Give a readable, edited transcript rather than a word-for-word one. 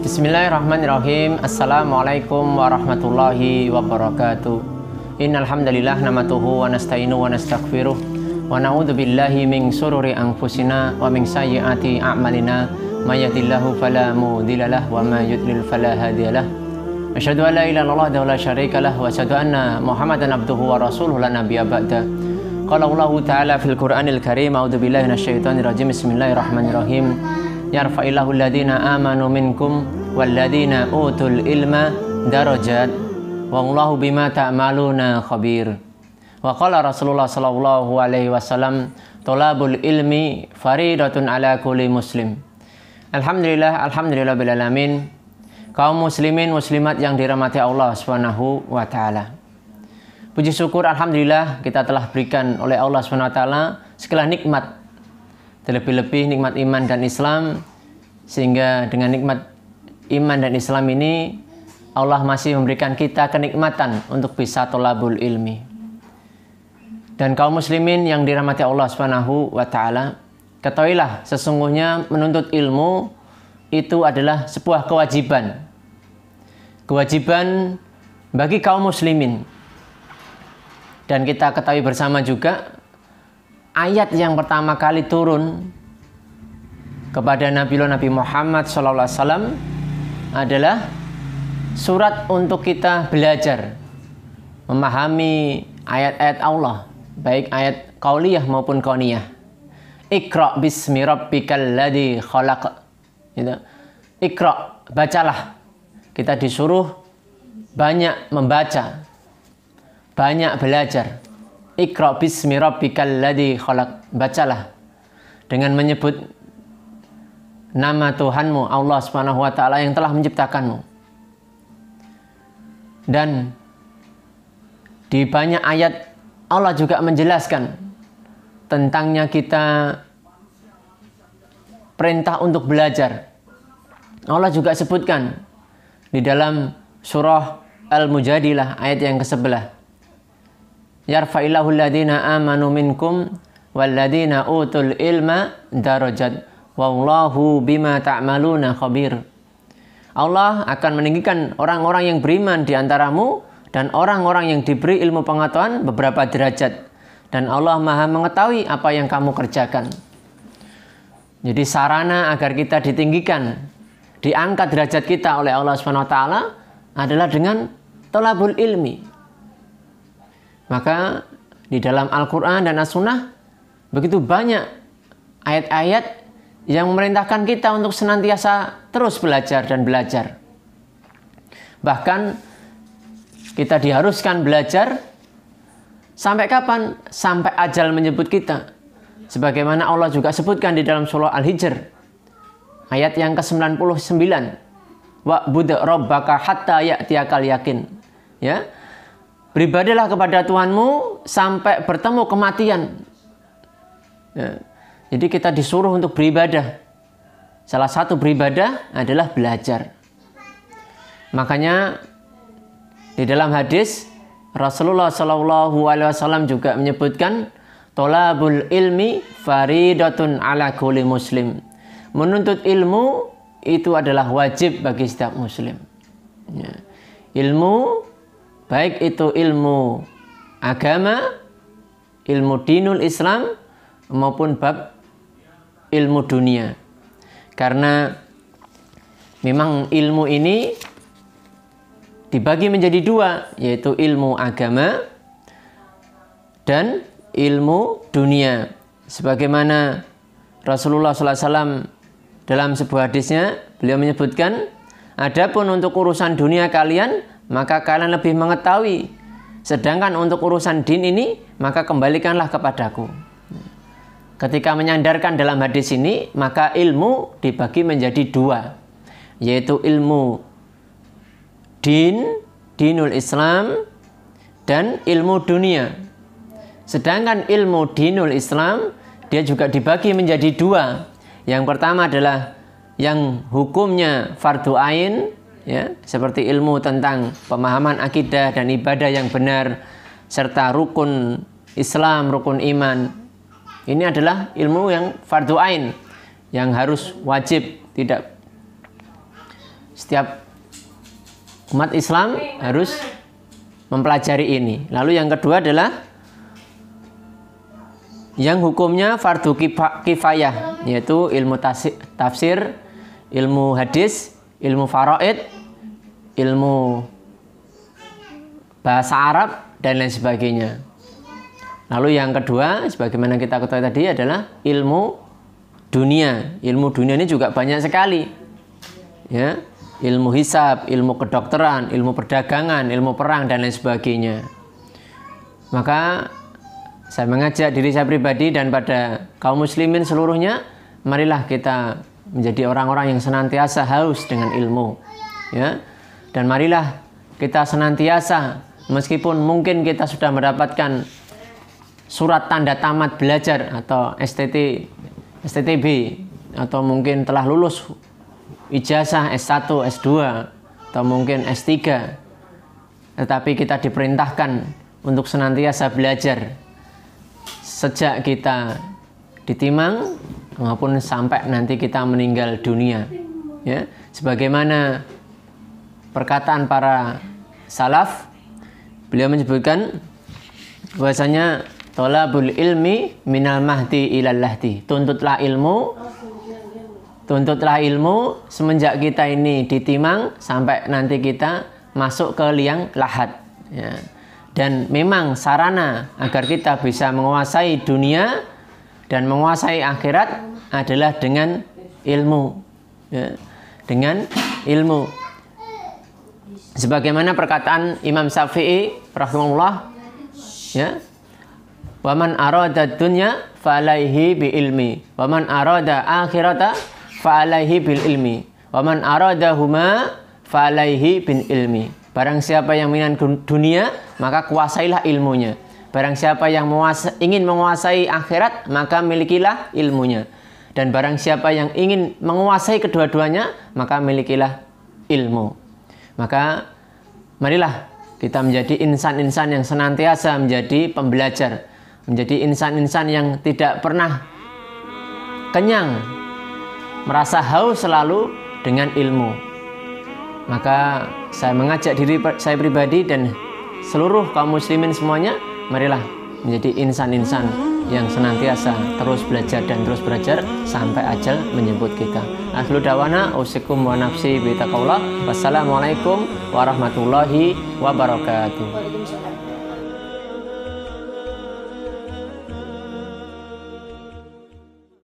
Bismillahirrahmanirrahim. Assalamualaikum warahmatullahi wabarakatuh. Innal hamdalillah namatuhu wa nasta'inu wa nastaghfiruh wa na'udzu billahi min sururi anfusina wa min sayyiati a'malina may yahdihillahu fala mudhillalah wa may yudlil fala hadiyalah. Asyhadu an la ilaha illallah wa la syarika lah wa asyhadu anna Muhammadan abduhu wa rasuluhu la nabiyya ba'da. Qala Allahu ta'ala fil Qur'anil Karim, a'udzu billahi minasyaitonir rajim. Bismillahirrahmanirrahim. Yarfa'illahu alladhina amanu minkum walladhina utul ilma darajat wallahu bima ta'maluna khabir. Wa qala Rasulullah sallallahu alaihi wasallam, thalabul ilmi faridatun ala kulli muslim. Alhamdulillah bil alamin. Kaum muslimin muslimat yang dirahmati Allah Subhanahu wa taala. Puji syukur alhamdulillah kita telah berikan oleh Allah Subhanahu wa taala segala nikmat. Terlebih-lebih nikmat iman dan Islam, sehingga dengan nikmat iman dan Islam ini Allah masih memberikan kita kenikmatan untuk bisa thalabul ilmi. Dan kaum muslimin yang dirahmati Allah Subhanahu wa taala, ketahuilah sesungguhnya menuntut ilmu itu adalah sebuah kewajiban. Kewajiban bagi kaum muslimin. Dan kita ketahui bersama juga ayat yang pertama kali turun kepada Nabi Muhammad SAW adalah surat untuk kita belajar memahami ayat-ayat Allah, baik ayat qauliyah maupun kauniyah. Iqra bismi rabbikal ladzi khalaq. Gitu. Iqra, bacalah. Kita disuruh banyak membaca, banyak belajar. Iqra bismi rabbikal ladzi khalaq. Bacalah dengan menyebut nama Tuhanmu Allah Subhanahu wa taala yang telah menciptakanmu. Dan di banyak ayat Allah juga menjelaskan tentangnya kita perintah untuk belajar. Allah juga sebutkan di dalam surah Al-Mujadilah ayat yang ke-11. Yarfa'illahu alladhina amanu minkum walladhina utul ilma darajat wallahu bima ta'maluna khabir. Allah akan meninggikan orang-orang yang beriman di antaramu dan orang-orang yang diberi ilmu pengetahuan beberapa derajat, dan Allah Maha mengetahui apa yang kamu kerjakan. Jadi sarana agar kita ditinggikan, diangkat derajat kita oleh Allah SWT adalah dengan thalabul ilmi. Maka di dalam Al-Quran dan As-Sunnah begitu banyak ayat-ayat yang memerintahkan kita untuk senantiasa terus belajar dan belajar. Bahkan kita diharuskan belajar sampai kapan? Sampai ajal menyebut kita. Sebagaimana Allah juga sebutkan di dalam surah Al-Hijr ayat yang ke-99. Wa'bud rabbaka hatta ya'tiyakal yakin. Ya. Beribadalah kepada Tuhanmu sampai bertemu kematian. Ya. Jadi kita disuruh untuk beribadah. Salah satu beribadah adalah belajar. Makanya di dalam hadis Rasulullah SAW juga menyebutkan thalabul ilmi faridatun ala kulli muslim. Menuntut ilmu itu adalah wajib bagi setiap muslim. Ya. Ilmu, baik itu ilmu agama, ilmu dinul Islam, maupun bab ilmu dunia. Karena memang ilmu ini dibagi menjadi dua, yaitu ilmu agama dan ilmu dunia. Sebagaimana Rasulullah SAW dalam sebuah hadisnya, beliau menyebutkan, adapun untuk urusan dunia kalian, maka kalian lebih mengetahui. Sedangkan untuk urusan din ini, maka kembalikanlah kepadaku. Ketika menyandarkan dalam hadis ini, maka ilmu dibagi menjadi dua, yaitu ilmu dinul Islam, dan ilmu dunia. Sedangkan ilmu dinul Islam, dia juga dibagi menjadi dua. Yang pertama adalah yang hukumnya fardu ain, ya, seperti ilmu tentang pemahaman akidah dan ibadah yang benar, serta rukun Islam, rukun iman. Ini adalah ilmu yang fardu ain, yang harus wajib, tidak Setiap umat Islam harus mempelajari ini. Lalu yang kedua adalah yang hukumnya fardu kifayah, yaitu ilmu tafsir, ilmu hadis, ilmu faraid, ilmu bahasa Arab, dan lain sebagainya. Lalu yang kedua, sebagaimana kita ketahui tadi, adalah ilmu dunia. Ilmu dunia ini juga banyak sekali, ya. Ilmu hisab, ilmu kedokteran, ilmu perdagangan, ilmu perang, dan lain sebagainya. Maka saya mengajak diri saya pribadi dan pada kaum muslimin seluruhnya, marilah kita menjadi orang-orang yang senantiasa haus dengan ilmu, ya. Dan marilah kita senantiasa, meskipun mungkin kita sudah mendapatkan surat tanda tamat belajar atau STTB, atau mungkin telah lulus ijazah S1, S2, atau mungkin S3, tetapi kita diperintahkan untuk senantiasa belajar sejak kita ditimang maupun sampai nanti kita meninggal dunia, ya. Sebagaimana perkataan para salaf, beliau menyebutkan bahwasanya thalabul ilmi minal mahdi ilal lahdi. Tuntutlah ilmu semenjak kita ini ditimang sampai nanti kita masuk ke liang lahat, ya. Dan memang sarana agar kita bisa menguasai dunia dan menguasai akhirat adalah dengan ilmu, ya. Dengan ilmu. Sebagaimana perkataan Imam Syafi'i rahimahullah, ya, waman arada dunya fa'alaihi bi ilmi, waman arada akhirata fa'alaihi bil ilmi, waman arada huma fa'alaihi bin ilmi. Barang siapa yang menginginkan dunia, maka kuasailah ilmunya. Barang siapa yang ingin menguasai akhirat, maka milikilah ilmunya. Dan barang siapa yang ingin menguasai kedua-duanya, maka milikilah ilmu. Maka marilah kita menjadi insan-insan yang senantiasa menjadi pembelajar, menjadi insan-insan yang tidak pernah kenyang, merasa haus selalu dengan ilmu. Maka saya mengajak diri saya pribadi dan seluruh kaum muslimin semuanya, marilah menjadi insan-insan yang senantiasa terus belajar dan terus belajar sampai ajal menjemput kita. Akhiru dawana usikum wa nafsi bi taqwallah. Wassalamualaikum warahmatullahi wabarakatuh.